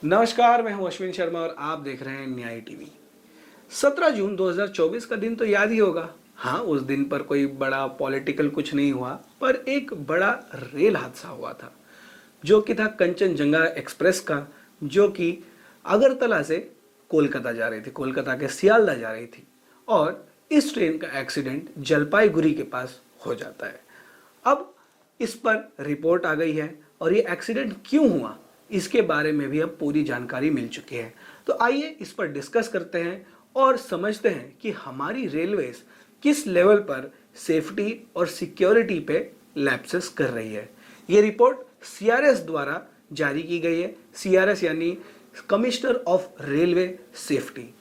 नमस्कार, मैं हूं अश्विन शर्मा और आप देख रहे हैं न्याय टीवी। 17 जून 2024 का दिन तो याद ही होगा। हाँ, उस दिन पर कोई बड़ा पॉलिटिकल कुछ नहीं हुआ, पर एक बड़ा रेल हादसा हुआ था जो कि था कंचनजंगा एक्सप्रेस का, जो कि अगरतला से कोलकाता जा रही थी, कोलकाता के सियालदह जा रही थी। और इस ट्रेन का एक्सीडेंट जलपाईगुड़ी के पास हो जाता है। अब इस पर रिपोर्ट आ गई है और ये एक्सीडेंट क्यों हुआ इसके बारे में भी अब पूरी जानकारी मिल चुकी है। तो आइए इस पर डिस्कस करते हैं और समझते हैं कि हमारी रेलवेज किस लेवल पर सेफ्टी और सिक्योरिटी पे लैप्सेस कर रही है। ये रिपोर्ट सीआरएस द्वारा जारी की गई है। सीआरएस यानी कमिश्नर ऑफ रेलवे सेफ्टी।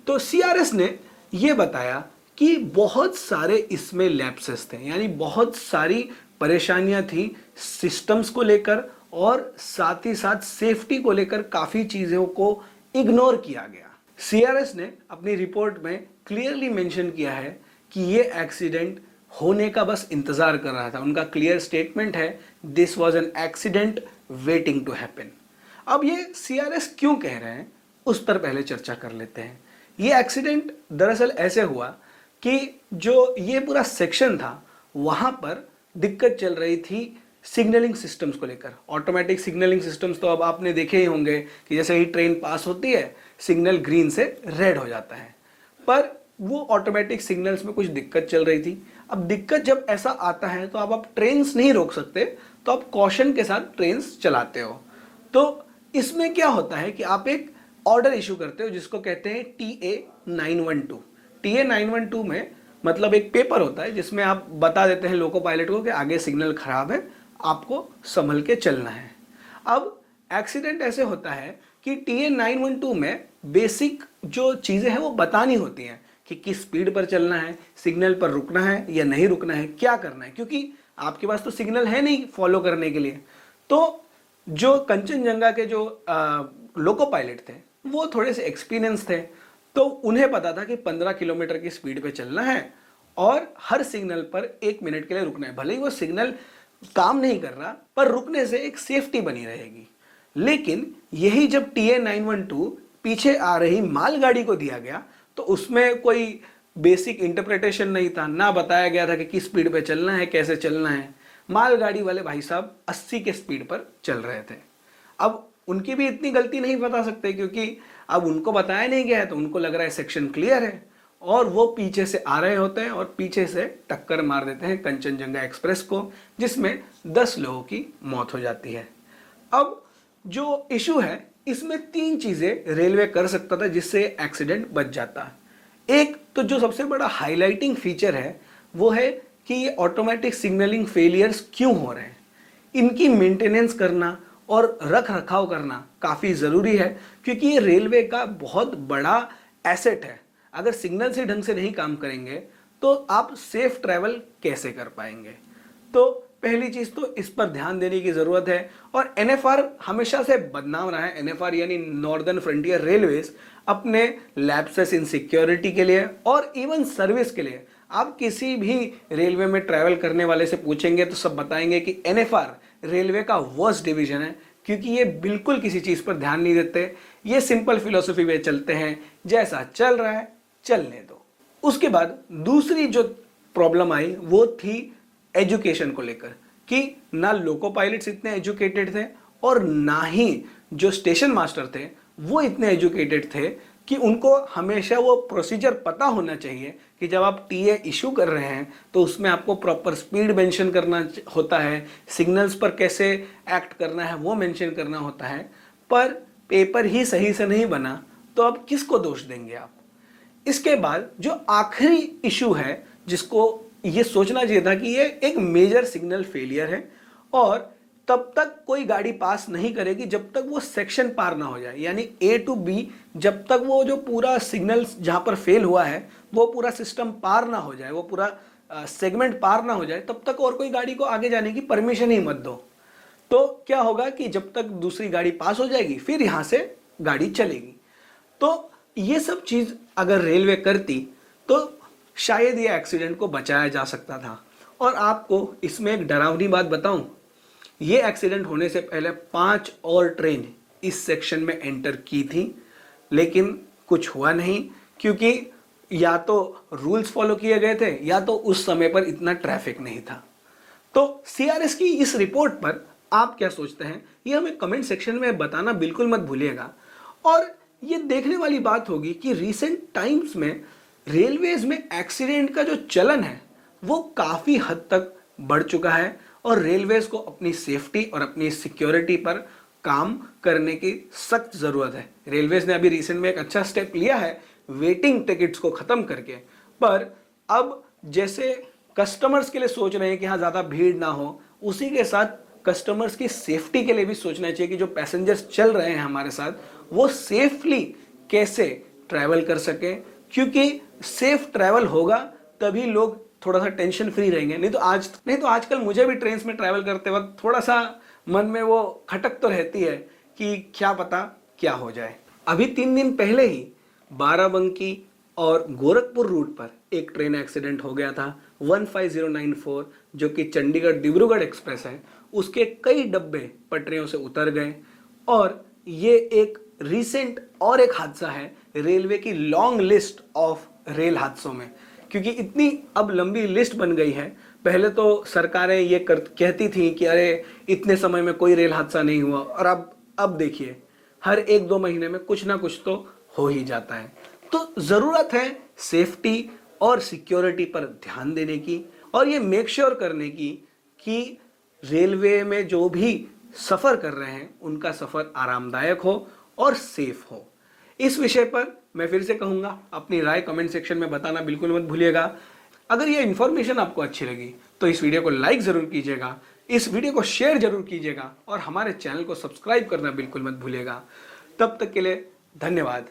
तो सीआरएस ने ये बताया कि बहुत सारे इसमें लैप्सेस थे, यानी बहुत सारी परेशानियां थी सिस्टम्स को लेकर और साथ ही साथ सेफ्टी को लेकर काफी चीजों को इग्नोर किया गया। सीआरएस ने अपनी रिपोर्ट में क्लियरली मेंशन किया है कि ये एक्सीडेंट होने का बस इंतजार कर रहा था। उनका क्लियर स्टेटमेंट है, this was an accident waiting to happen. अब ये सीआरएस क्यों कह रहे हैं उस पर पहले चर्चा कर लेते हैं। ये एक्सीडेंट दरअसल ऐसे हुआ कि जो ये पूरा सेक्शन था वहां पर दिक्कत चल रही थी सिग्नलिंग सिस्टम्स को लेकर। ऑटोमेटिक सिग्नलिंग सिस्टम्स तो अब आपने देखे ही होंगे कि जैसे ही ट्रेन पास होती है सिग्नल ग्रीन से रेड हो जाता है, पर वो ऑटोमेटिक सिग्नल्स में कुछ दिक्कत चल रही थी। अब दिक्कत जब ऐसा आता है तो अब आप ट्रेन्स नहीं रोक सकते, तो आप कॉशन के साथ ट्रेन्स चलाते हो। तो इसमें क्या होता है कि आप एक ऑर्डर इशू करते हो जिसको कहते हैं TA-912। TA-912 में मतलब एक पेपर होता है जिसमें आप बता देते हैं लोको पायलट को कि आगे सिग्नल खराब है, आपको संभल के चलना है। अब एक्सीडेंट ऐसे होता है कि TA-912 में बेसिक जो चीजें हैं वो बतानी होती हैं कि किस स्पीड पर चलना है, सिग्नल पर रुकना है या नहीं रुकना है, क्या करना है, क्योंकि आपके पास तो सिग्नल है नहीं फॉलो करने के लिए। तो जो कंचनजंगा के जो लोको पायलट थे वो थोड़े से एक्सपीरियंस थे, तो उन्हें पता था कि 15 किलोमीटर की स्पीड पे चलना है और हर सिग्नल पर 1 मिनट के लिए रुकना है। भले ही वो सिग्नल काम नहीं कर रहा, पर रुकने से एक सेफ्टी बनी रहेगी। लेकिन यही जब TA-912 पीछे आ रही मालगाड़ी को दिया गया तो उसमें कोई बेसिक इंटरप्रिटेशन नहीं था, ना बताया गया था कि किस स्पीड पे चलना है, कैसे चलना है। मालगाड़ी वाले भाई साहब 80 के स्पीड पर चल रहे थे। अब उनकी भी इतनी गलती नहीं बता सकते क्योंकि अब उनको बताया नहीं गया है, तो उनको लग रहा है सेक्शन क्लियर है और वो पीछे से आ रहे होते हैं और पीछे से टक्कर मार देते हैं कंचनजंगा एक्सप्रेस को, जिसमें 10 लोगों की मौत हो जाती है। अब जो इशू है इसमें 3 चीजें रेलवे कर सकता था जिससे एक्सीडेंट बच जाता। एक तो जो सबसे बड़ा हाईलाइटिंग फीचर है वो है कि ये ऑटोमेटिक सिग्नलिंग फेलियर्स क्यों हो रहे हैं, इनकी मेंटेनेंस करना और रख रखाव करना काफी जरूरी है, क्योंकि ये रेलवे का बहुत बड़ा एसेट है। अगर सिग्नल से ढंग से नहीं काम करेंगे तो आप सेफ ट्रैवल कैसे कर पाएंगे। तो पहली चीज तो इस पर ध्यान देने की जरूरत है। और NFR हमेशा से बदनाम रहा है। NFR यानी नॉर्दर्न फ्रंटियर रेलवेज अपने लैप्सेस इन सिक्योरिटी के लिए और इवन सर्विस के लिए, आप किसी भी रेलवे में ट्रैवल करने वाले से पूछेंगे तो सब बताएंगे कि NFR रेलवे का वर्स्ट डिवीजन है, क्योंकि ये बिल्कुल किसी चीज पर ध्यान नहीं देते। ये सिंपल फिलोसफी में चलते हैं, जैसा चल रहा है चलने दो। उसके बाद दूसरी जो प्रॉब्लम आई वो थी एजुकेशन को लेकर, कि ना लोको पायलट्स इतने एजुकेटेड थे और ना ही जो स्टेशन मास्टर थे वो इतने एजुकेटेड थे कि उनको हमेशा वो प्रोसीजर पता होना चाहिए कि जब आप TA इशू कर रहे हैं तो उसमें आपको प्रॉपर स्पीड मेंशन करना होता है, सिग्नल्स पर कैसे एक्ट करना है वो मेंशन करना होता है। पर पेपर ही सही से नहीं बना तो अब किसको दोष देंगे आप। इसके बाद जो आखिरी इशू है जिसको ये सोचना चाहिए था कि ये एक मेजर सिग्नल फेलियर है और तब तक कोई गाड़ी पास नहीं करेगी जब तक वो सेक्शन पार ना हो जाए, यानी A to B, जब तक वो जो पूरा सिग्नल जहां पर फेल हुआ है वो पूरा सिस्टम पार ना हो जाए, वो पूरा सेगमेंट पार ना हो जाए, तब तक और कोई गाड़ी को आगे जाने की परमिशन ही मत दो। तो क्या होगा कि जब तक दूसरी गाड़ी पास हो जाएगी फिर यहां से गाड़ी चलेगी। तो ये सब चीज अगर रेलवे करती तो शायद ये एक्सीडेंट को बचाया जा सकता था। और आपको इसमें एक डरावनी बात बताऊं, ये एक्सीडेंट होने से पहले 5 और ट्रेन इस सेक्शन में एंटर की थी, लेकिन कुछ हुआ नहीं, क्योंकि या तो रूल्स फॉलो किए गए थे या तो उस समय पर इतना ट्रैफिक नहीं था। तो सीआरएस की इस रिपोर्ट पर आप क्या सोचते हैं, ये हमें कमेंट सेक्शन में बताना बिल्कुल मत भूलिएगा। और ये देखने वाली बात होगी कि रीसेंट टाइम्स में रेलवेज में एक्सीडेंट का जो चलन है वो काफ़ी हद तक बढ़ चुका है, और रेलवेज को अपनी सेफ्टी और अपनी सिक्योरिटी पर काम करने की सख्त ज़रूरत है। रेलवेज ने अभी रिसेंट में एक अच्छा स्टेप लिया है वेटिंग टिकट्स को ख़त्म करके, पर अब जैसे कस्टमर्स के लिए सोच रहे हैं कि हाँ ज़्यादा भीड़ ना हो, उसी के साथ कस्टमर्स की सेफ्टी के लिए भी सोचना चाहिए कि जो पैसेंजर्स चल रहे हैं हमारे साथ वो सेफली कैसे ट्रैवल कर सकें, क्योंकि सेफ ट्रैवल होगा तभी लोग थोड़ा सा टेंशन फ्री रहेंगे। नहीं तो आजकल मुझे भी ट्रेन में ट्रैवल करते वक्त थोड़ा सा मन में वो खटक तो रहती है कि क्या पता क्या हो जाए। अभी 3 दिन पहले ही बाराबंकी और गोरखपुर रूट पर एक ट्रेन एक्सीडेंट हो गया था 15094, जो कि चंडीगढ़ डिब्रूगढ़ एक्सप्रेस है। उसके कई डब्बे पटरियों से उतर गए, और ये एक रीसेंट और एक हादसा है रेलवे की लॉन्ग लिस्ट ऑफ रेल हादसों में, क्योंकि इतनी अब लंबी लिस्ट बन गई है। पहले तो सरकारें ये कहती थी कि अरे इतने समय में कोई रेल हादसा नहीं हुआ, और अब देखिए हर 1-2 महीने में कुछ ना कुछ तो हो ही जाता है। तो ज़रूरत है सेफ्टी और सिक्योरिटी पर ध्यान देने की, और ये मेक श्योर करने की कि रेलवे में जो भी सफ़र कर रहे हैं उनका सफ़र आरामदायक हो और सेफ हो। इस विषय पर मैं फिर से कहूँगा, अपनी राय कमेंट सेक्शन में बताना बिल्कुल मत भूलिएगा। अगर ये इन्फॉर्मेशन आपको अच्छी लगी तो इस वीडियो को लाइक ज़रूर कीजिएगा, इस वीडियो को शेयर ज़रूर कीजिएगा, और हमारे चैनल को सब्सक्राइब करना बिल्कुल मत भूलिएगा। तब तक के लिए धन्यवाद।